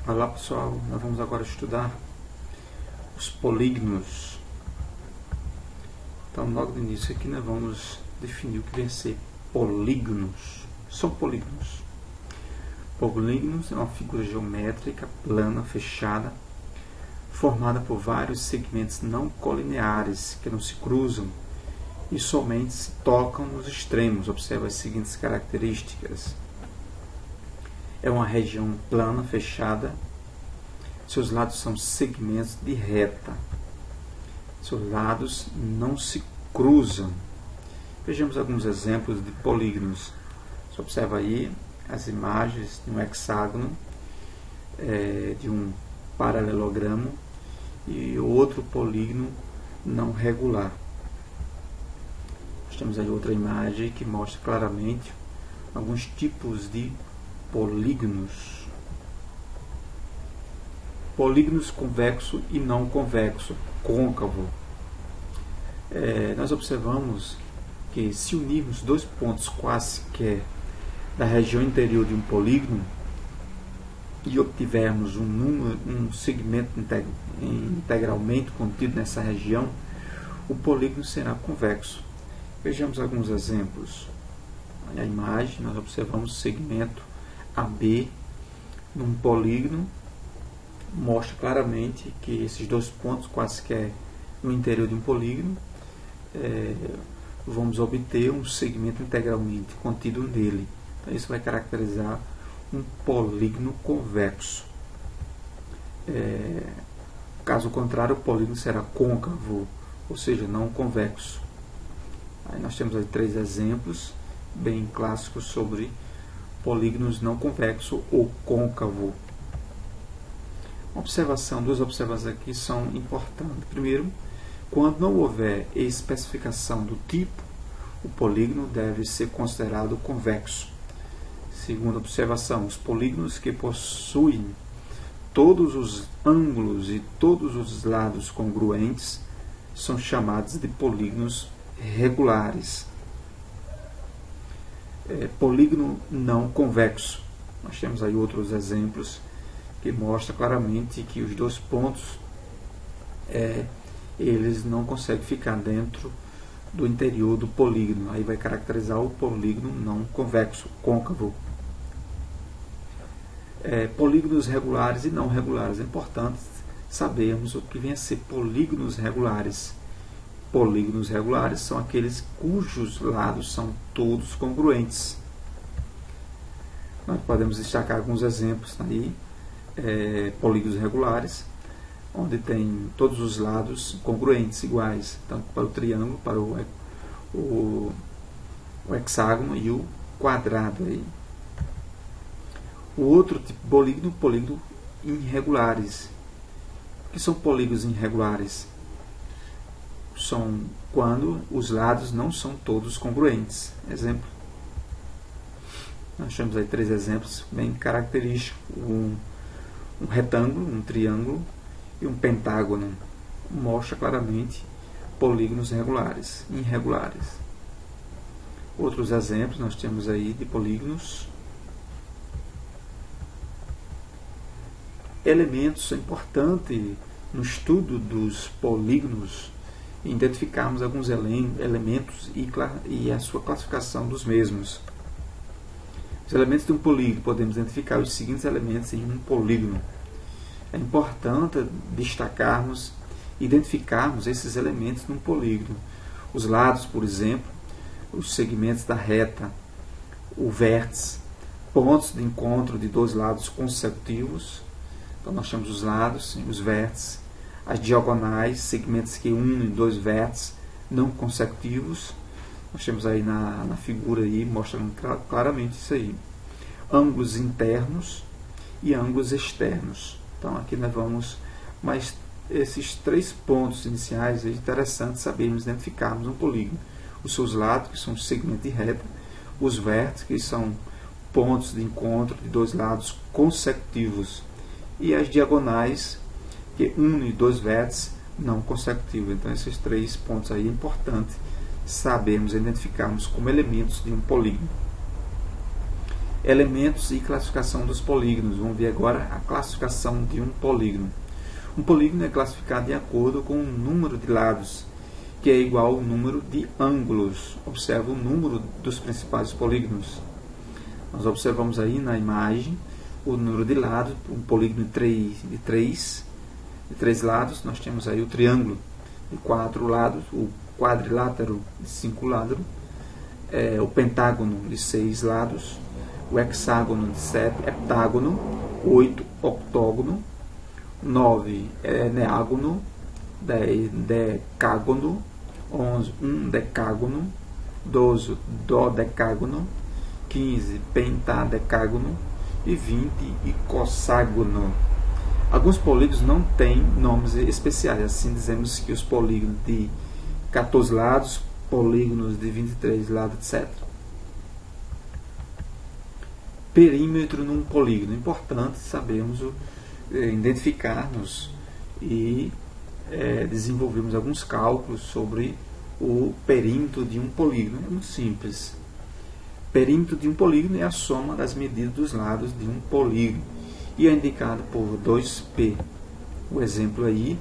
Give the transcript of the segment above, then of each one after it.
Olá pessoal, nós vamos agora estudar os polígonos. Então logo no início aqui nós vamos definir o que vem a ser polígonos. São polígonos. Polígonos é uma figura geométrica plana, fechada, formada por vários segmentos não colineares que não se cruzam e somente se tocam nos extremos. Observe as seguintes características. É uma região plana, fechada. Seus lados são segmentos de reta. Seus lados não se cruzam. Vejamos alguns exemplos de polígonos. Você observa aí as imagens de um hexágono, de um paralelogramo e outro polígono não regular. Nós temos aí outra imagem que mostra claramente alguns tipos de polígonos. Polígonos convexo e não convexo, côncavo. Nós observamos que se unirmos dois pontos quaisquer da região interior de um polígono e obtivermos um segmento integralmente contido nessa região, o polígono será convexo. Vejamos alguns exemplos. A imagem, nós observamos o segmento AB num polígono, mostra claramente que esses dois pontos quaisquer no interior de um polígono, vamos obter um segmento integralmente contido nele. Então isso vai caracterizar um polígono convexo. Caso contrário, o polígono será côncavo, ou seja, não convexo. Aí nós temos aí três exemplos bem clássicos sobre polígonos não convexo ou côncavo. Duas observações aqui são importantes. Primeiro, quando não houver especificação do tipo, o polígono deve ser considerado convexo. Segunda observação, os polígonos que possuem todos os ângulos e todos os lados congruentes são chamados de polígonos regulares. Polígono não convexo. Nós temos aí outros exemplos que mostram claramente que os dois pontos eles não conseguem ficar dentro do interior do polígono. Aí vai caracterizar o polígono não convexo, côncavo. Polígonos regulares e não regulares. É importante sabermos o que vem a ser polígonos regulares. Polígonos regulares são aqueles cujos lados são todos congruentes. Nós podemos destacar alguns exemplos aí. Polígonos regulares, onde tem todos os lados congruentes, iguais, tanto para o triângulo, para o hexágono e o quadrado. Aí. O outro tipo de polígono irregulares. O que são polígonos irregulares? São quando os lados não são todos congruentes. Exemplo. Nós temos aí três exemplos bem característicos. Um retângulo, um triângulo e um pentágono. Mostra claramente polígonos irregulares. Outros exemplos nós temos aí de polígonos. Elementos. É importante no estudo dos polígonos identificarmos alguns elementos e a sua classificação dos mesmos. Os elementos de um polígono, podemos identificar os seguintes elementos em um polígono. É importante destacarmos, identificarmos esses elementos num polígono. Os lados, por exemplo, os segmentos da reta, o vértice, pontos de encontro de dois lados consecutivos. Então nós temos os lados, os vértices, as diagonais, segmentos que unem dois vértices não consecutivos. Nós temos aí na figura aí, mostrando claramente isso aí. Ângulos internos e ângulos externos. Então aqui nós vamos, mas esses três pontos iniciais é interessante sabermos identificarmos um polígono. Os seus lados, que são segmentos de reta, os vértices, que são pontos de encontro de dois lados consecutivos, e as diagonais, que unem dois vértices não consecutivos. Então esses três pontos aí é importante sabermos identificarmos como elementos de um polígono. Elementos e classificação dos polígonos. Vamos ver agora a classificação de um polígono. Um polígono é classificado de acordo com o número de lados, que é igual ao número de ângulos. Observa o número dos principais polígonos. Nós observamos aí na imagem o número de lados, um polígono de três lados. Nós temos aí o triângulo de 4 lados, o quadrilátero de 5 lados, o pentágono de 6 lados, o hexágono de 7, heptágono, 8, octógono, 9, eneágono, 10, decágono, 11, decágono, 12, dodecágono, 15, pentadecágono e 20, icosságono. Alguns polígonos não têm nomes especiais, assim dizemos que os polígonos de 14 lados, polígonos de 23 lados, etc. Perímetro num polígono. É importante sabermos identificarmos e desenvolvermos alguns cálculos sobre o perímetro de um polígono. É muito simples. Perímetro de um polígono é a soma das medidas dos lados de um polígono e é indicado por 2P. O exemplo aí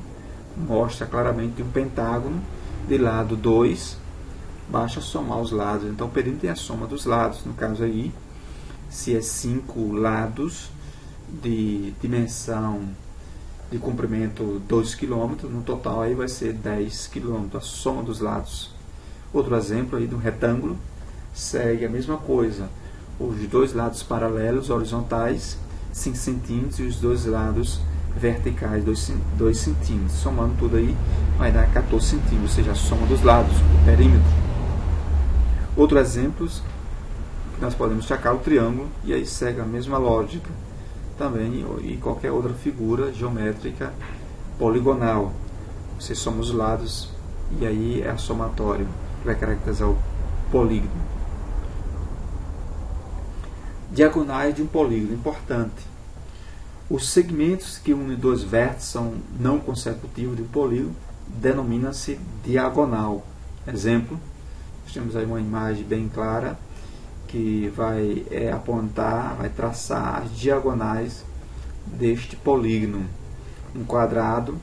mostra claramente um pentágono de lado 2, basta somar os lados. Então o perímetro é a soma dos lados. No caso aí, se é 5 lados de dimensão de comprimento 2 km, no total aí vai ser 10 km, a soma dos lados. Outro exemplo aí de um retângulo, segue a mesma coisa, os dois lados paralelos, horizontais, 5 centímetros, e os dois lados verticais, 2 centímetros. Somando tudo aí, vai dar 14 centímetros, ou seja, a soma dos lados, o perímetro. Outros exemplos, nós podemos destacar o triângulo, e aí segue a mesma lógica também, e qualquer outra figura geométrica poligonal. Você soma os lados, e aí é a somatória que vai caracterizar o polígono. Diagonais de um polígono, importante. Os segmentos que unem dois vértices são não consecutivos de um polígono denomina-se diagonal. Exemplo, nós temos aí uma imagem bem clara que vai apontar, vai traçar as diagonais deste polígono. Um quadrado,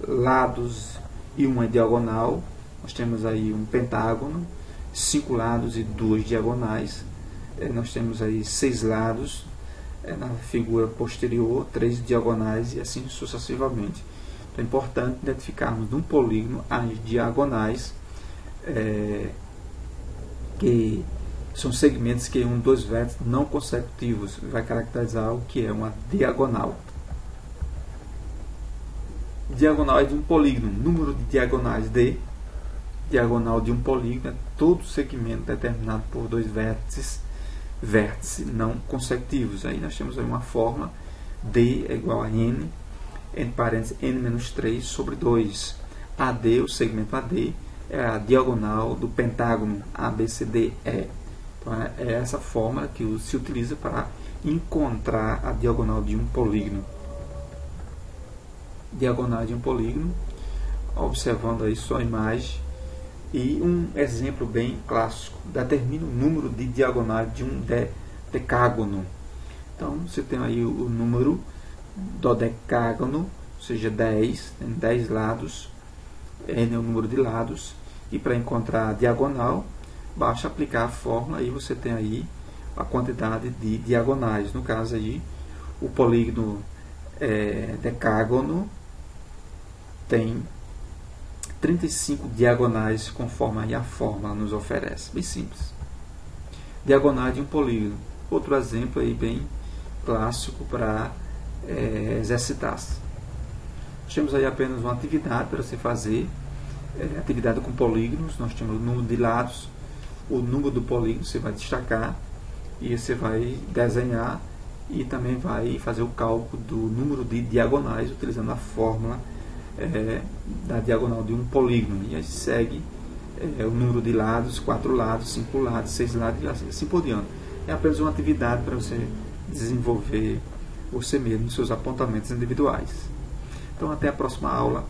lados e uma diagonal. Nós temos aí um pentágono, 5 lados e 2 diagonais. Nós temos aí 6 lados, na figura posterior, 3 diagonais e assim sucessivamente. Então é importante identificarmos num polígono as diagonais, que são segmentos que unem dois vértices não consecutivos, vai caracterizar o que é uma diagonal. Diagonal de um polígono, número de diagonais D. Diagonal de um polígono é todo segmento determinado por dois vértices não consecutivos. Aí nós temos aí uma fórmula, D é igual a N, entre parênteses, N-3 sobre 2. AD, o segmento AD, é a diagonal do pentágono ABCDE. Então é essa fórmula que se utiliza para encontrar a diagonal de um polígono. Diagonal de um polígono, observando aí sua imagem. E um exemplo bem clássico, determina o número de diagonais de um decágono. Então, você tem aí o número dodecágono, ou seja, 10, tem 10 lados, N é o número de lados, e para encontrar a diagonal, basta aplicar a fórmula e você tem aí a quantidade de diagonais. No caso aí, o polígono decágono tem 35 diagonais, conforme aí a fórmula nos oferece. Bem simples. Diagonais de um polígono. Outro exemplo aí bem clássico para exercitar-se. Temos aí apenas uma atividade para você fazer. Atividade com polígonos. Nós temos o número de lados, o número do polígono você vai destacar e você vai desenhar e também vai fazer o cálculo do número de diagonais utilizando a fórmula da diagonal de um polígono. E aí segue o número de lados, 4 lados, 5 lados, 6 lados e assim por diante. É apenas uma atividade para você desenvolver você mesmo nos seus apontamentos individuais. Então até a próxima aula.